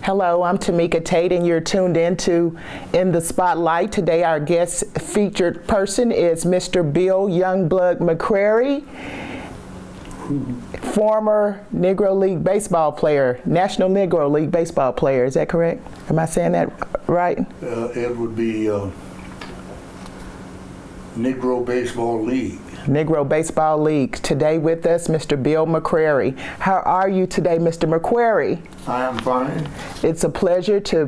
Hello, I'm Tamika Tate, and you're tuned in to In the Spotlight. Today, our guest featured person is Mr. Bill Youngblood McCrary, former Negro League Baseball player, National Negro League Baseball player. Is that correct? Am I saying that right? It would be Negro Baseball League. Negro Baseball League. Today with us, Mr. Bill McCrary. How are you today, Mr. McCrary? I am fine. It's a pleasure to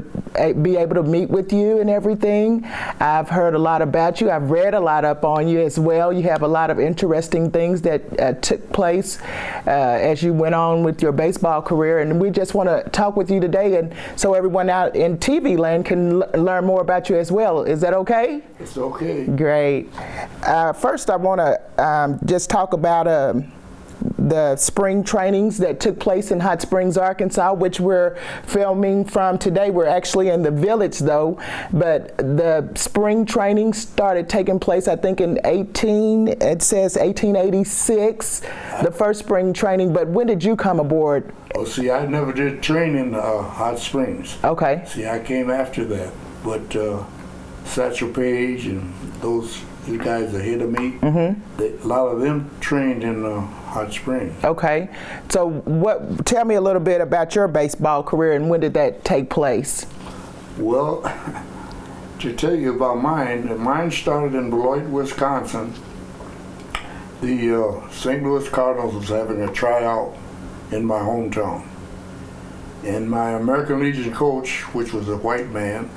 be able to meet with you and everything. I've heard a lot about you. I've read a lot up on you as well. You have a lot of interesting things that took place as you went on with your baseball career, and we just want to talk with you today, and so everyone out in TV land can learn more about you as well. Is that okay? It's okay. Great. First, I want to just talk about the spring trainings that took place in Hot Springs, Arkansas, which we're filming from today. We're actually in the village though, but the spring training started taking place, I think it says 1886, the first spring training. But when did you come aboard? Oh, see, I never did train in Hot Springs. Okay. See, I came after that, but Satchel Paige and those guys ahead of me, a lot of them trained in Hot Springs. Okay, so tell me a little bit about your baseball career and when did that take place? Well, to tell you about mine started in Beloit, Wisconsin. The St. Louis Cardinals was having a tryout in my hometown. And my American Legion coach, which was a white man,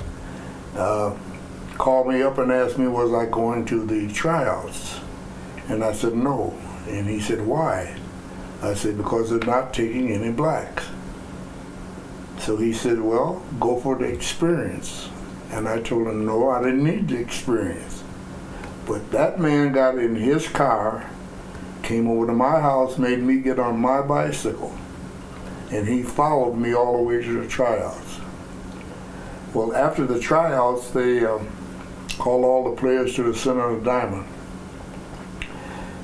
called me up and asked me was I going to the tryouts, and I said no. And he said, why? I said, because they're not taking any blacks. So he said, well, go for the experience. And I told him no, I didn't need the experience. But that man got in his car, came over to my house, made me get on my bicycle, and he followed me all the way to the tryouts. Well, after the tryouts, they call all the players to the center of the diamond,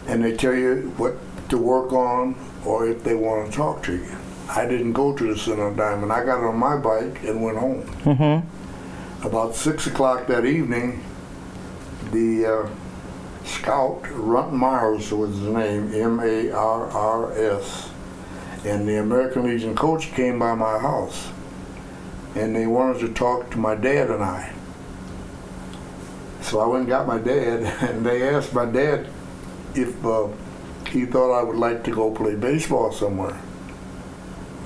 and they tell you what to work on or if they want to talk to you. I didn't go to the center of the diamond. I got on my bike and went home. About 6 o'clock that evening, the scout, Runt Myers was his name, M-A-R-R-S, and the American Legion coach came by my house, and they wanted to talk to my dad and I. So I went and got my dad, and they asked my dad if he thought I would like to go play baseball somewhere.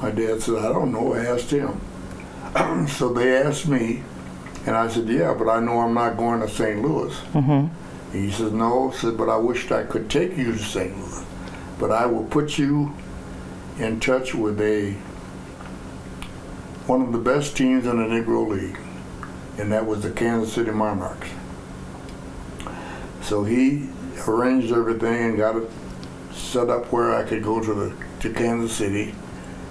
My dad said, I don't know, I asked him. So they asked me, and I said, yeah, but I know I'm not going to St. Louis. He said, no, but I wished I could take you to St. Louis, but I will put you in touch with one of the best teams in the Negro League, and that was the Kansas City Monarchs. So he arranged everything and got it set up where I could go to Kansas City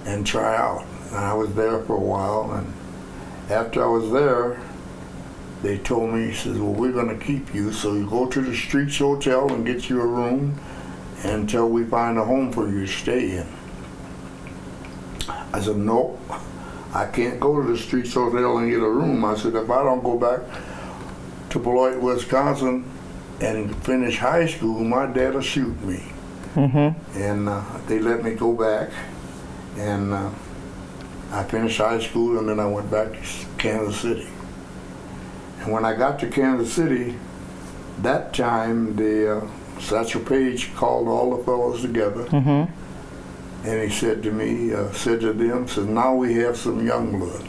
and try out. And I was there for a while, and after I was there, they told me, he says, well, we're going to keep you, so you go to the Streets Hotel and get you a room until we find a home for you to stay in. I said, no, I can't go to the Streets Hotel and get a room. I said, if I don't go back to Beloit, Wisconsin and finish high school, my dad will shoot me. And they let me go back, and I finished high school, and then I went back to Kansas City. And when I got to Kansas City, that time the Satchel Paige called all the fellows together, and he said to me, said now we have some Youngblood.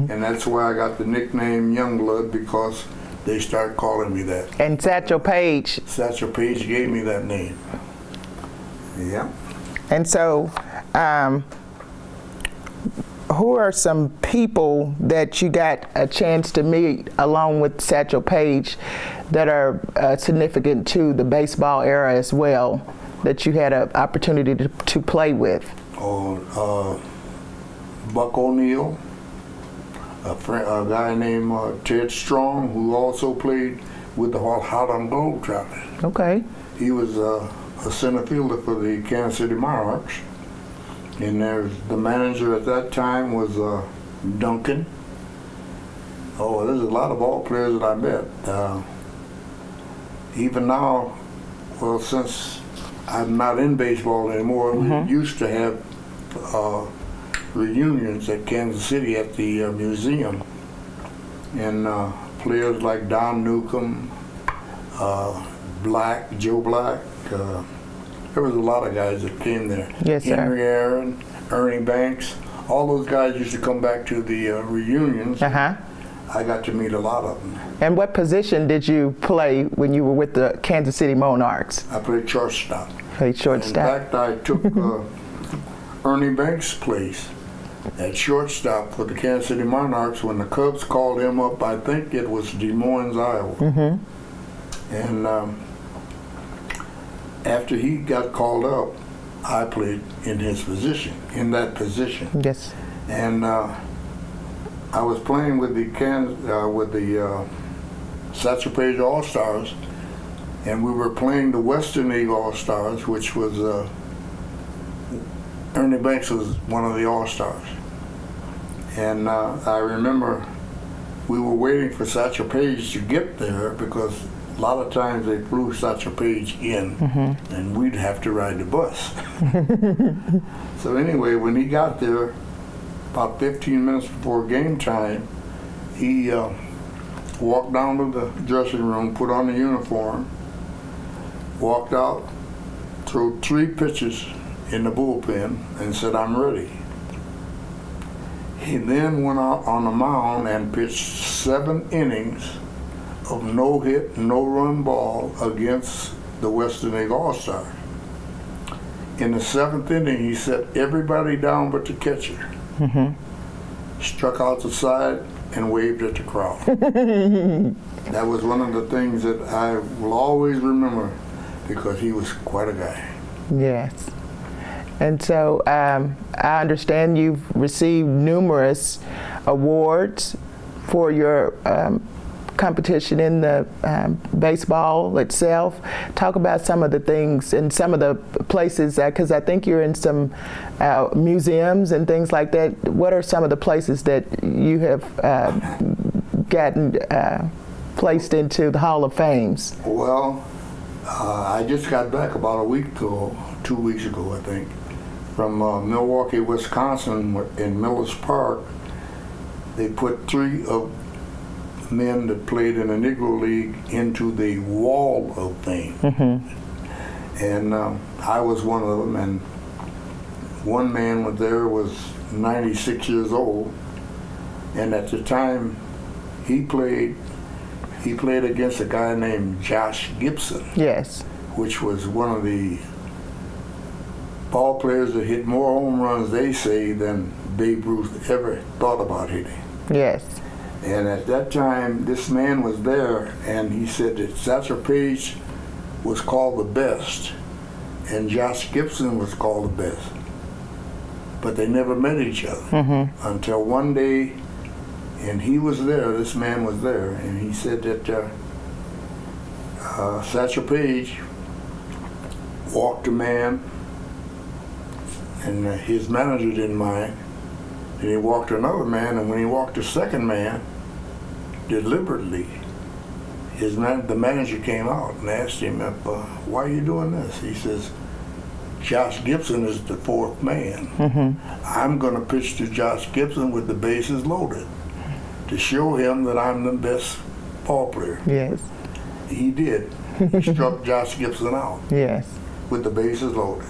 And that's why I got the nickname Youngblood, because they started calling me that. And Satchel Paige gave me that name. Yeah. And so, who are some people that you got a chance to meet along with Satchel Paige that are significant to the baseball era as well, that you had an opportunity to play with? Buck O'Neill, a guy named Ted Strong, who also played with the Harlem Globetrotters. Okay. He was a center fielder for the Kansas City Monarchs, and the manager at that time was Duncan. Oh, there's a lot of ball players that I met. Even now, well, since I'm not in baseball anymore, we used to have reunions at Kansas City at the museum. And players like Don Newcomb, Black, Joe Black, there was a lot of guys that came there. Yes, sir. Henry Aaron, Ernie Banks, all those guys used to come back to the reunions. I got to meet a lot of them. And what position did you play when you were with the Kansas City Monarchs? I played shortstop. Played shortstop. In fact, I took Ernie Banks' place at shortstop for the Kansas City Monarchs when the Cubs called him up. I think it was Des Moines, Iowa. And after he got called up, I played in his position, in that position. Yes. And I was playing with the Satchel Paige All-Stars, and we were playing the Western League All-Stars, which was Ernie Banks was one of the All-Stars. And I remember we were waiting for Satchel Paige to get there because a lot of times they flew Satchel Paige in, and we'd have to ride the bus. So anyway, when he got there, about 15 minutes before game time, he walked down to the dressing room, put on the uniform, walked out, threw 3 pitches in the bullpen, and said, "I'm ready." He then went out on the mound and pitched 7 innings of no hit, no run ball against the Western League All-Stars. In the 7th inning, he set everybody down but the catcher. Struck out the side and waved at the crowd. That was one of the things that I will always remember because he was quite a guy. Yes. And so I understand you've received numerous awards for your competition in the baseball itself. Talk about some of the things and some of the places, because I think you're in some museums and things like that. What are some of the places that you have gotten placed into the Hall of Fames? Well, I just got back about a week ago, 2 weeks ago, I think, from Milwaukee, Wisconsin, in Millis Park. They put 3 of men that played in the Negro League into the Wall of Fame. And I was one of them, and one man was there was 96 years old, and at the time he played against a guy named Josh Gibson. Yes. Which was one of the ball players that hit more home runs, they say, than Babe Ruth ever thought about hitting. Yes. And at that time, this man was there, and he said that Satchel Paige was called the best, and Josh Gibson was called the best. But they never met each other until one day, and he was there, this man was there, and he said that Satchel Paige walked a man, and his manager didn't mind, and he walked another man, and when he walked the second man, deliberately, the manager came out and asked him, "Why are you doing this?" He says, "Josh Gibson is the 4th man. I'm going to pitch to Josh Gibson with the bases loaded to show him that I'm the best ball player." Yes. He did. He struck Josh Gibson out. Yes. With the bases loaded.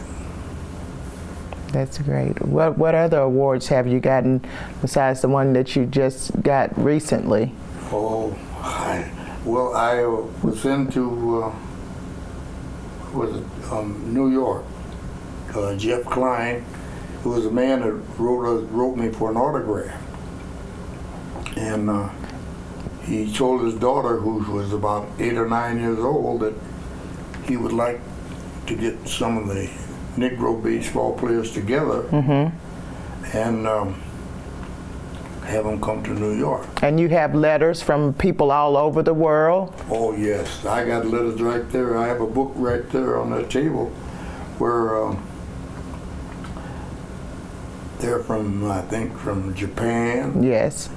That's great. What other awards have you gotten besides the one that you just got recently? Oh, I was into New York. Jeff Klein, who was a man that wrote me for an autograph, and he told his daughter, who was about 8 or 9 years old, that he would like to get some of the Negro baseball players together and have them come to New York. And you have letters from people all over the world? Oh yes, I got letters right there. I have a book right there on that table where They're from, I think, from Japan, Yes.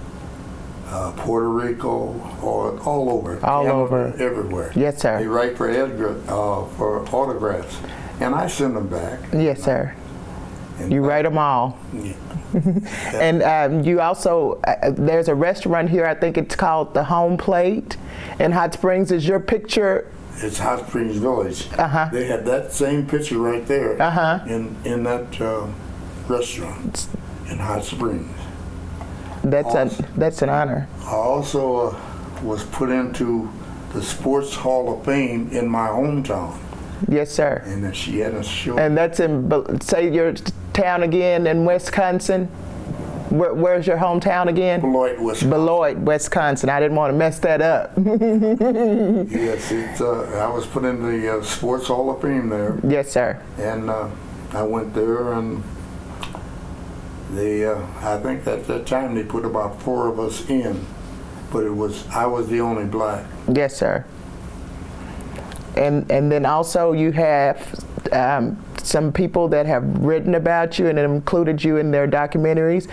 Puerto Rico, or all over. All Canada, over. everywhere. Yes, sir. They write for Edgar for autographs, and I send them back. Yes, sir. And You write them all. Yeah. And you also, there's a restaurant here, I think it's called The Home Plate in Hot Springs. Is your picture? It's Hot Springs Village. Uh-huh. They have that same picture right there Uh-huh. in that restaurant in Hot Springs. That's an honor. I also was put into the Sports Hall of Fame in my hometown, Yes, sir. and then she had a show. And that's in, say your town again in Wisconsin. Where's your hometown again? Beloit, Wisconsin. Beloit, Wisconsin. I didn't want to mess that up. Yes, I was put in the Sports Hall of Fame there, Yes, sir. and I went there, and I think at that time they put about 4 of us in, but I was the only black. Yes, sir. And then also you have some people that have written about you and included you in their documentaries.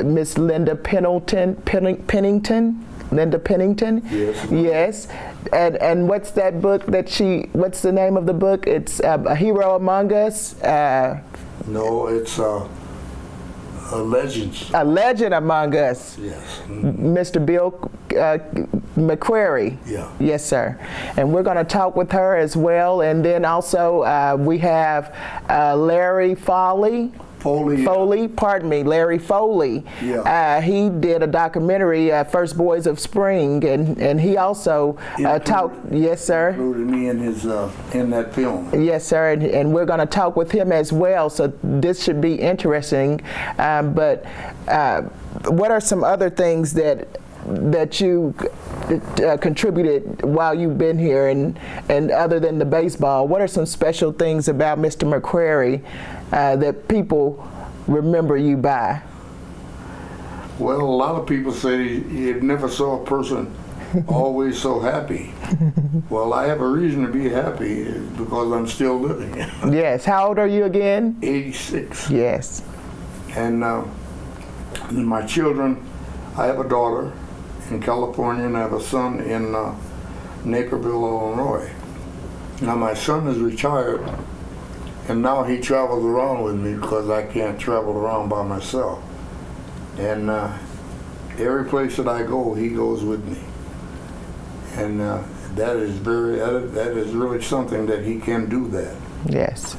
Miss Linda Pennington. Linda Pennington. Yes. Yes. And what's that book what's the name of the book? It's A Hero Among Us. No, it's Legends. A Legend Among Us. Yes. Mr. Bill McCrary. Yeah. Yes, sir. And we're going to talk with her as well. And then also we have Larry Foley. Larry Foley. Yeah. He did a documentary, First Boys of Spring, and he also talked. Yes, sir. Included me in his in that film. Yes, sir, and we're going to talk with him as well. So this should be interesting. But what are some other things that you contributed while you've been here, and other than the baseball, what are some special things about Mr. McCrary that people remember you by? Well, a lot of people say you never saw a person always so happy. Well, I have a reason to be happy because I'm still living. Yes. How old are you again? 86. Yes. And my children, I have a daughter in California and I have a son in Naperville, Illinois. Now my son is retired, and now he travels around with me because I can't travel around by myself. And every place that I go, he goes with me. And that is really something that he can do that. Yes.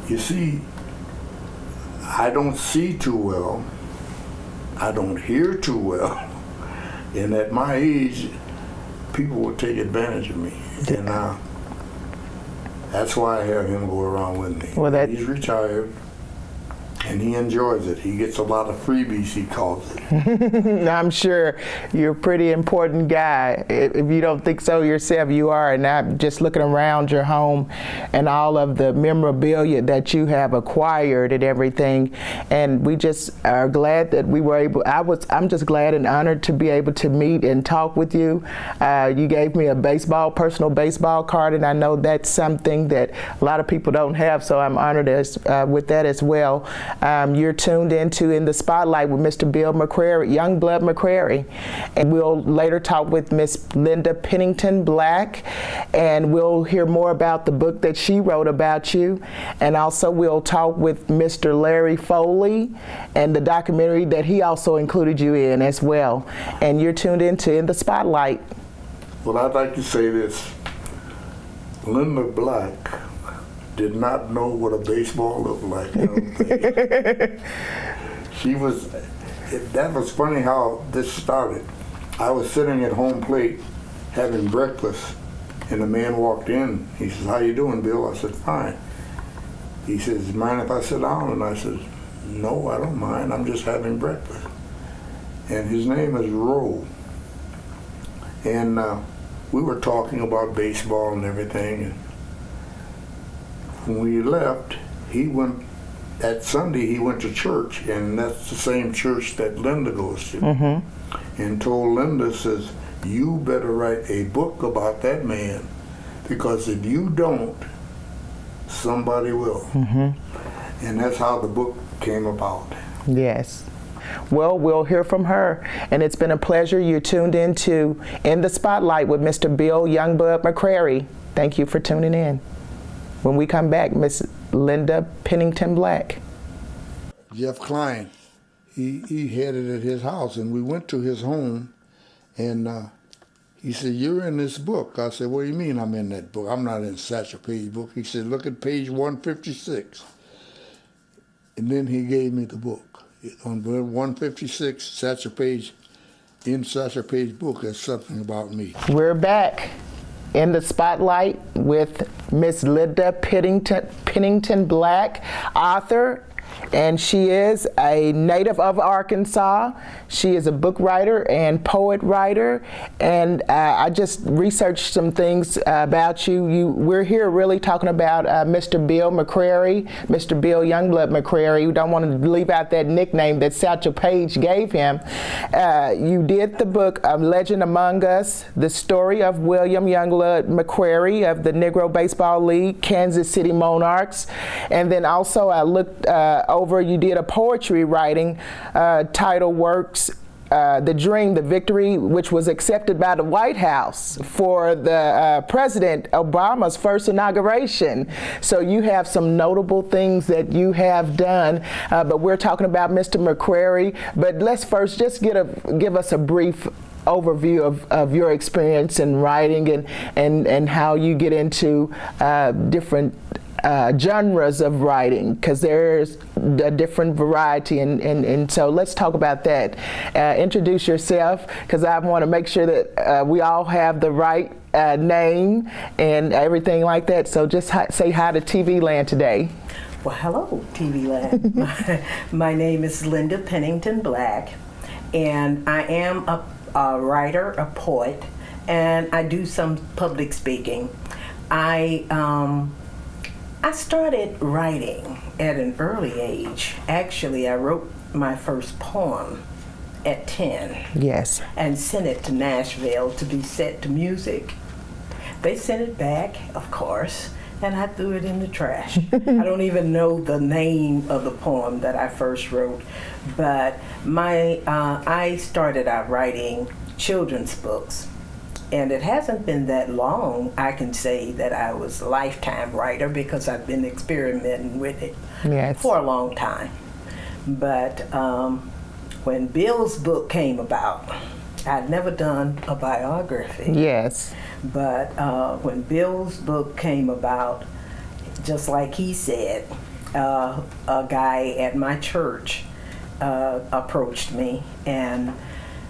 You see, I don't see too well. I don't hear too well. And at my age, people will take advantage of me. And that's why I have him go around with me. Well, he's retired, and he enjoys it. He gets a lot of freebies, he calls it. I'm sure you're a pretty important guy. If you don't think so yourself, you are. And I'm just looking around your home and all of the memorabilia that you have acquired and everything. And we just are glad that we were able, I'm just glad and honored to be able to meet and talk with you. You gave me a personal baseball card, and I know that's something that a lot of people don't have, so I'm honored with that as well. You're tuned into In the Spotlight with Mr. Bill McCrary, Youngblood McCrary. And we'll later talk with Miss Linda Pennington Black, and we'll hear more about the book that she wrote about you. And also we'll talk with Mr. Larry Foley and the documentary that he also included you in as well. And you're tuned into In the Spotlight. Well, I'd like to say this. Linda Black did not know what a baseball looked like. I don't think. That was funny how this started. I was sitting at home plate having breakfast, and the man walked in. He says, "How you doing, Bill?" I said, "Fine." He says, "Mind if I sit down?" And I said, "No, I don't mind. I'm just having breakfast." And his name is Roe. And we were talking about baseball and everything. And when we left, that Sunday he went to church, and that's the same church that Linda goes to. Mm-hmm. And told Linda, says, "You better write a book about that man, because if you don't, somebody will." Mm-hmm. And that's how the book came about. Yes. Well, we'll hear from her. And it's been a pleasure. You tuned into In the Spotlight with Mr. Bill Youngblood McCrary. Thank you for tuning in. When we come back, Miss Linda Pennington Black. Jeff Klein, he had it at his house, and we went to his home, and he said, "You're in this book." I said, "What do you mean I'm in that book? I'm not in Satchel Paige book." He said, "Look at page 156. And then he gave me the book. On 156, Satchel Paige, in Satchel Paige book, there's something about me. We're back in the spotlight with Miss Linda Pennington Black, author, and she is a native of Arkansas. She is a book writer and poet writer, and I just researched some things about you. We're here really talking about Mr. Bill McCrary, Mr. Bill Youngblood McCrary. We don't want to leave out that nickname that Satchel Paige gave him. You did the book Legend Among Us, the story of William Younglood McCrary of the Negro Baseball League, Kansas City Monarchs, and then also I looked over, you did a poetry writing title works, The Dream, the Victory, which was accepted by the White House for the President Obama's first inauguration. So you have some notable things that you have done, but we're talking about Mr. McCrary. But let's first just give us a brief overview of your experience in writing and how you get into different genres of writing, because there's a different variety, and so let's talk about that. Introduce yourself, because I want to make sure that we all have the right name and everything like that. So just say hi to TV Land today. Well, hello, TV Land. My name is Linda Pennington Black, and I am a writer, a poet, and I do some public speaking. I started writing at an early age. Actually, I wrote my first poem at 10. Yes. And sent it to Nashville to be set to music. They sent it back, of course, and I threw it in the trash. I don't even know the name of the poem that I first wrote, but I started out writing children's books. And it hasn't been that long, I can say that I was a lifetime writer, because I've been experimenting with it for a long time. But when Bill's book came about, I'd never done a biography. Yes. But when Bill's book came about, just like he said, a guy at my church approached me, and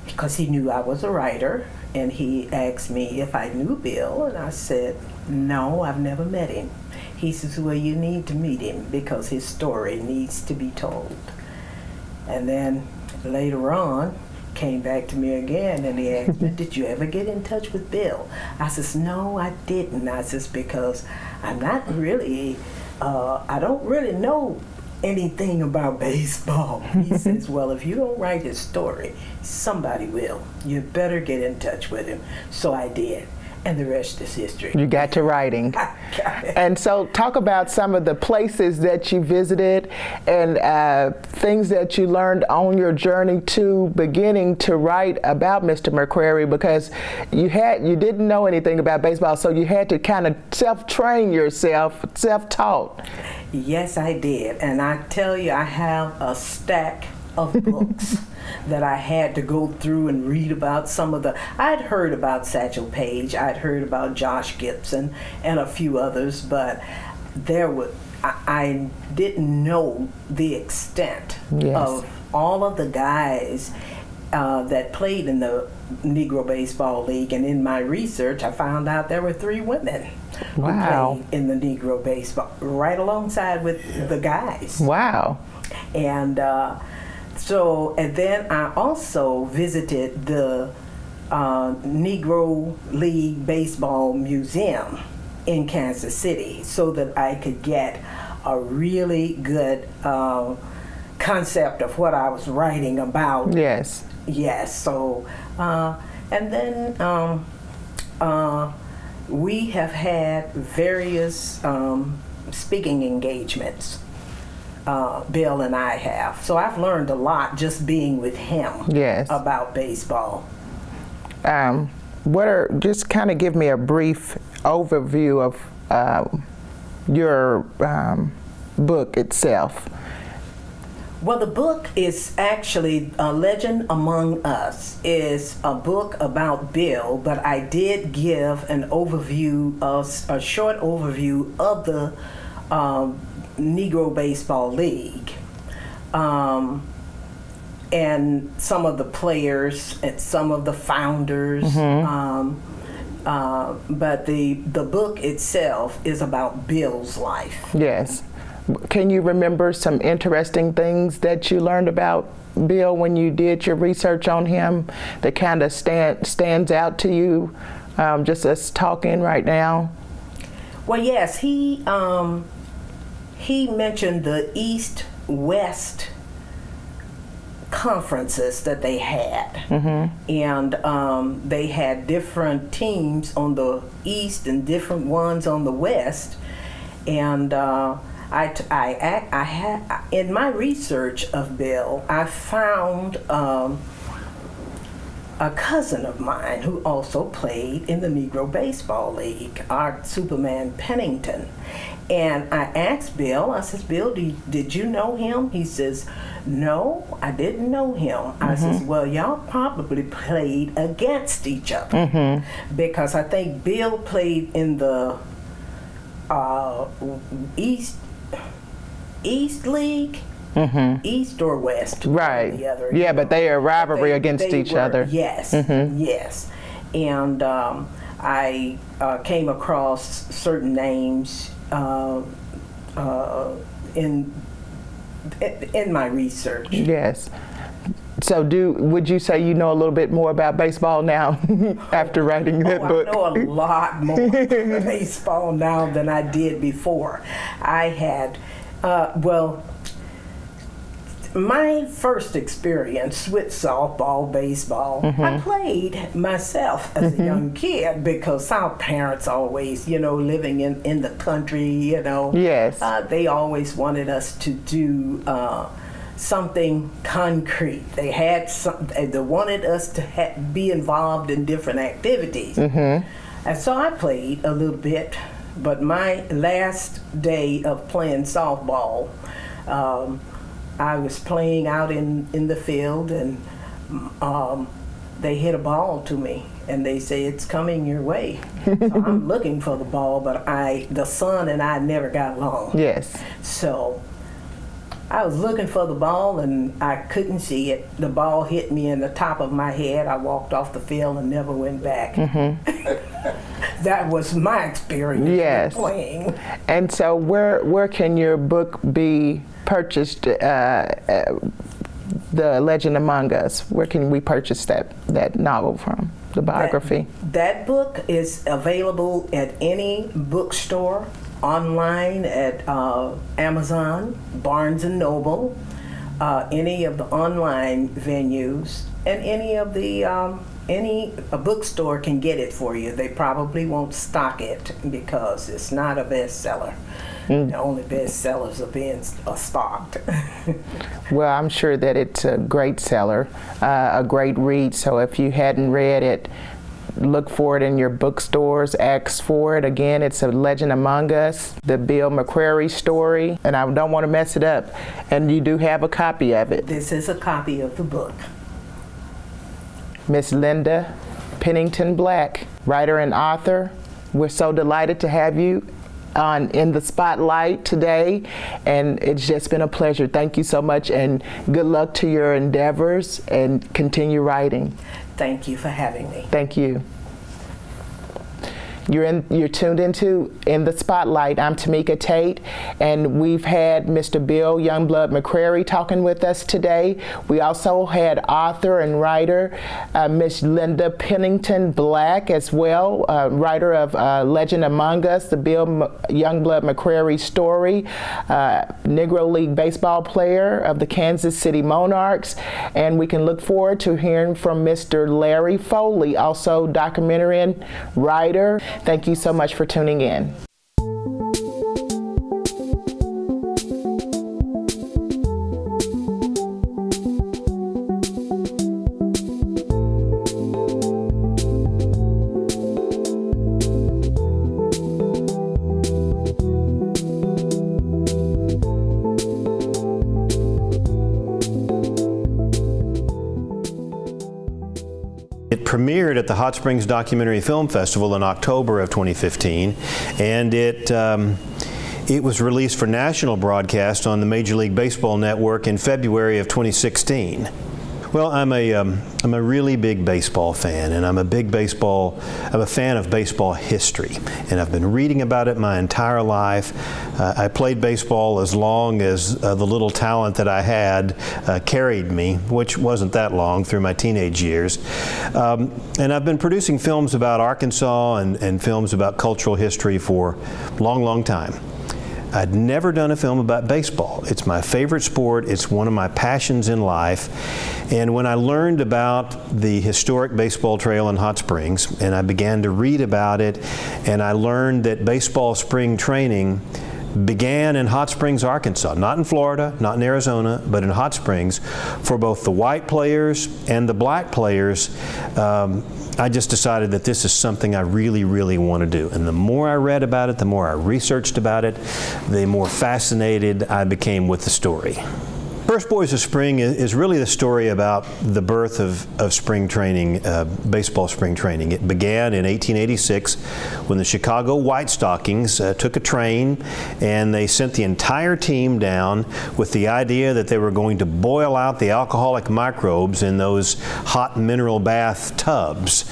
because he knew I was a writer, and he asked me if I knew Bill, and I said, no, I've never met him. He says, well, you need to meet him because his story needs to be told. And then later on, came back to me again, and he asked me, did you ever get in touch with Bill? I says, no, I didn't. I says, because I'm not really, I don't really know anything about baseball. He says, well, if you don't write his story, somebody will. You better get in touch with him. So I did, and the rest is history. You got to writing. And so talk about some of the places that you visited and things that you learned on your journey to beginning to write about Mr. McCrary, because you didn't know anything about baseball, so you had to kind of self-train yourself, self-taught. Yes, I did. And I tell you, I have a stack of books that I had to go through and read about some of the. I'd heard about Satchel Paige, I'd heard about Josh Gibson and a few others, but I didn't know the extent of all of the guys that played in the Negro Baseball League. And in my research, I found out there were 3 women who played in the Negro Baseball, right alongside with the guys. Wow. And and then I also visited the Negro League Baseball Museum in Kansas City, so that I could get a really good concept of what I was writing about. Yes. Yes. So, and then we have had various speaking engagements Bill and I have. So I've learned a lot just being with him Yes. about baseball. Just kind of give me a brief overview of your book itself. Well, the book is actually A Legend Among Us, is a book about Bill, but I did give an overview, a short overview of the Negro Baseball League. And some of the players and some of the founders. But the book itself is about Bill's life. Yes. Can you remember some interesting things that you learned about Bill when you did your research on him that kind of stands out to you, just us talking right now? Well, yes, he mentioned the East-West conferences that they had, and they had different teams on the East and different ones on the West, and I had in my research of Bill, I found a cousin of mine who also played in the Negro Baseball League, our Superman Pennington. And I asked Bill, I says, Bill, did you know him? He says, no, I didn't know him. I says, well, y'all probably played against each other. Because I think Bill played in the East League, East or West. Right. The other, yeah, but they are rivalry against each other. Yes, yes. And I came across certain names in my research. Yes. So would you say you know a little bit more about baseball now after writing that book? I know a lot more about baseball now than I did before. I had, my first experience with softball, baseball, I played myself as a young kid because our parents always, living in the country, Yes. They always wanted us to do something concrete. They wanted us to be involved in different activities. And so I played a little bit, but my last day of playing softball, I was playing out in the field, and they hit a ball to me, and they say, it's coming your way. So I'm looking for the ball, but the son and I never got along. Yes. So I was looking for the ball, and I couldn't see it. The ball hit me in the top of my head. I walked off the field and never went back. That was my experience with playing. And so where can your book be purchased, The Legend Among Us? Where can we purchase that novel from, the biography? That book is available at any bookstore, online at Amazon, Barnes & Noble, any of the online venues, and any bookstore can get it for you. They probably won't stock it because it's not a bestseller. The only bestsellers are being stocked. Well, I'm sure that it's a great seller, a great read. So if you hadn't read it, look for it in your bookstores, ask for it. Again, it's A Legend Among Us, the Bill McCrary story, and I don't want to mess it up. And you do have a copy of it. This is a copy of the book. Miss Linda Pennington Black, writer and author, we're so delighted to have you in the spotlight today, and it's just been a pleasure. Thank you so much, and good luck to your endeavors, and continue writing. Thank you for having me. Thank you. You're tuned into In the Spotlight. I'm Tamika Tate, and we've had Mr. Bill Youngblood McCrary talking with us today. We also had author and writer Miss Linda Pennington Black as well, writer of Legend Among Us, the Bill Youngblood McCrary story, Negro League Baseball player of the Kansas City Monarchs, and we can look forward to hearing from Mr. Larry Foley, also documentarian writer. Thank you so much for tuning in. premiered at the Hot Springs Documentary Film Festival in October of 2015, and it was released for national broadcast on the Major League Baseball Network in February of 2016. Well, I'm a really big baseball fan, and I'm a fan of baseball history, and I've been reading about it my entire life. I played baseball as long as the little talent that I had carried me, which wasn't that long, through my teenage years. And I've been producing films about Arkansas and films about cultural history for a long, long time. I'd never done a film about baseball. It's my favorite sport. It's one of my passions in life. And when I learned about the historic baseball trail in Hot Springs, and I began to read about it, and I learned that baseball spring training began in Hot Springs, Arkansas, not in Florida, not in Arizona, but in Hot Springs, for both the white players and the black players. I just decided that this is something I really, really want to do. And the more I read about it, the more I researched about it, the more fascinated I became with the story. First Boys of Spring is really the story about the birth of spring training, baseball spring training. It began in 1886 when the Chicago White Stockings took a train and they sent the entire team down with the idea that they were going to boil out the alcoholic microbes in those hot mineral bath tubs.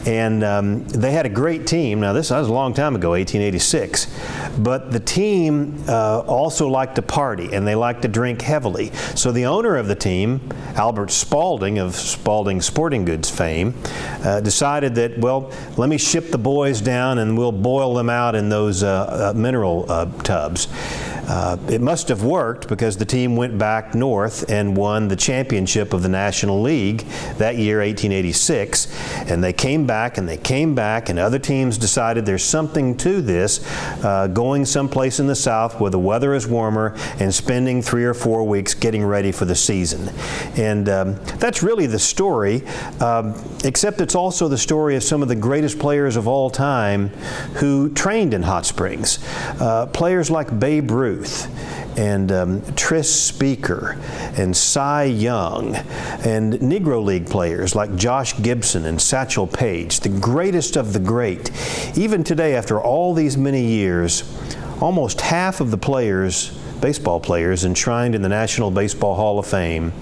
And they had a great team. Now that was a long time ago, 1886. But the team also liked to party, and they liked to drink heavily. So the owner of the team, Albert Spalding of Spalding Sporting Goods fame, decided that, well, let me ship the boys down and we'll boil them out in those mineral tubs. It must have worked, because the team went back north and won the championship of the National League that year, 1886. And they came back and they came back, and other teams decided there's something to this, going someplace in the South where the weather is warmer and spending 3 or 4 weeks getting ready for the season. And that's really the story, except it's also the story of some of the greatest players of all time who trained in Hot Springs. Players like Babe Ruth and Tris Speaker and Cy Young and Negro League players like Josh Gibson and Satchel Paige, the greatest of the great. Even today, after all these many years, almost half of the players, baseball players enshrined in the National Baseball Hall of Fame,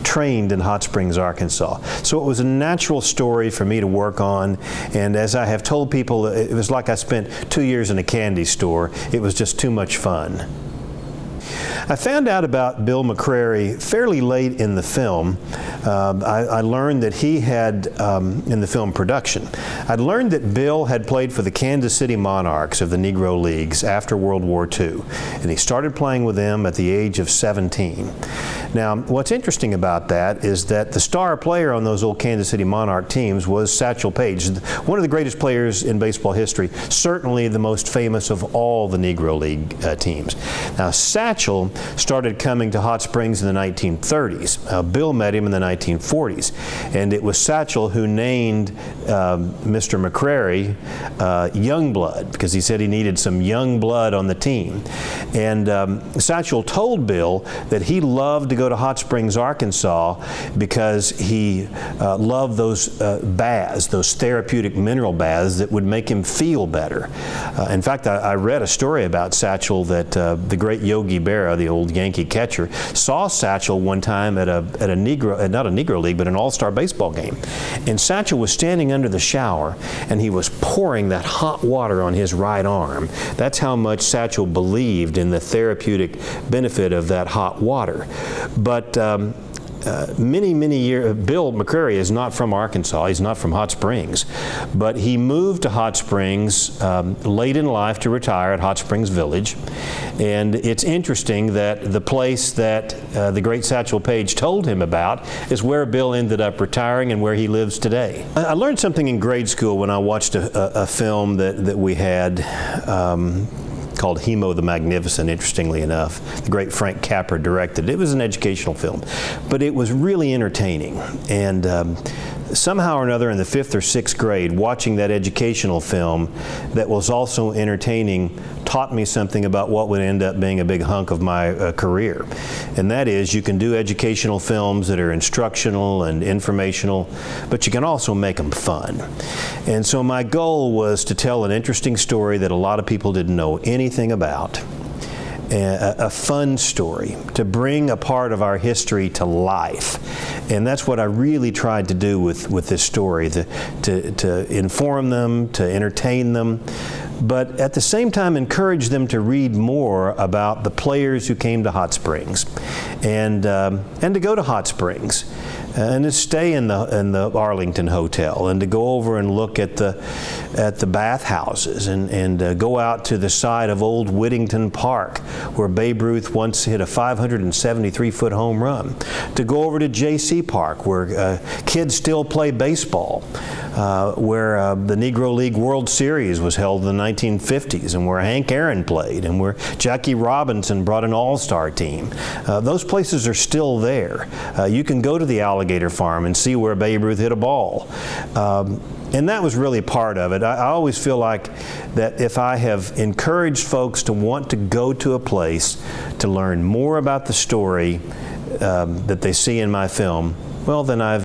trained in Hot Springs, Arkansas. So it was a natural story for me to work on, and as I have told people, it was like I spent 2 years in a candy store. It was just too much fun. I found out about Bill McCrary fairly late in the film. I learned that he had, in the film production, I'd learned that Bill had played for the Kansas City Monarchs of the Negro Leagues after World War II, and he started playing with them at the age of 17. Now, what's interesting about that is that the star player on those old Kansas City Monarch teams was Satchel Paige, one of the greatest players in baseball history, certainly the most famous of all the Negro League teams. Now, Satchel started coming to Hot Springs in the 1930s. Bill met him in the 1940s, and it was Satchel who named Mr. McCrary Youngblood, because he said he needed some young blood on the team. And Satchel told Bill that he loved to go to Hot Springs, Arkansas, because he loved those baths, those therapeutic mineral baths that would make him feel better. In fact, I read a story about Satchel that the great Yogi Berra, the old Yankee catcher, saw Satchel one time at a Negro, not a Negro League, but an all-star baseball game. And Satchel was standing under the shower, and he was pouring that hot water on his right arm. That's how much Satchel believed in the therapeutic benefit of that hot water. But many years, Bill McCrary is not from Arkansas. He's not from Hot Springs, but he moved to Hot Springs late in life to retire at Hot Springs Village. And it's interesting that the place that the great Satchel Paige told him about is where Bill ended up retiring and where he lives today. I learned something in grade school when I watched a film that we had called Hemo the Magnificent, interestingly enough. The great Frank Capra directed it. It was an educational film, but it was really entertaining. And somehow or another in the 5th or 6th grade, watching that educational film that was also entertaining taught me something about what would end up being a big hunk of my career. And that is, you can do educational films that are instructional and informational, but you can also make them fun. And so my goal was to tell an interesting story that a lot of people didn't know anything about. A fun story, to bring a part of our history to life. And that's what I really tried to do with this story, to inform them, to entertain them, but at the same time encourage them to read more about the players who came to Hot Springs, and to go to Hot Springs, and to stay in the Arlington Hotel, and to go over and look at the bathhouses, and go out to the side of Old Whittington Park, where Babe Ruth once hit a 573-foot home run, to go over to J.C. Park, where kids still play baseball, where the Negro League World Series was held in the 1950s, and where Hank Aaron played, and where Jackie Robinson brought an all-star team. Those places are still there. You can go to the Alligator Farm and see where Babe Ruth hit a ball. And that was really part of it. I always feel like that if I have encouraged folks to want to go to a place to learn more about the story that they see in my film, well, then I've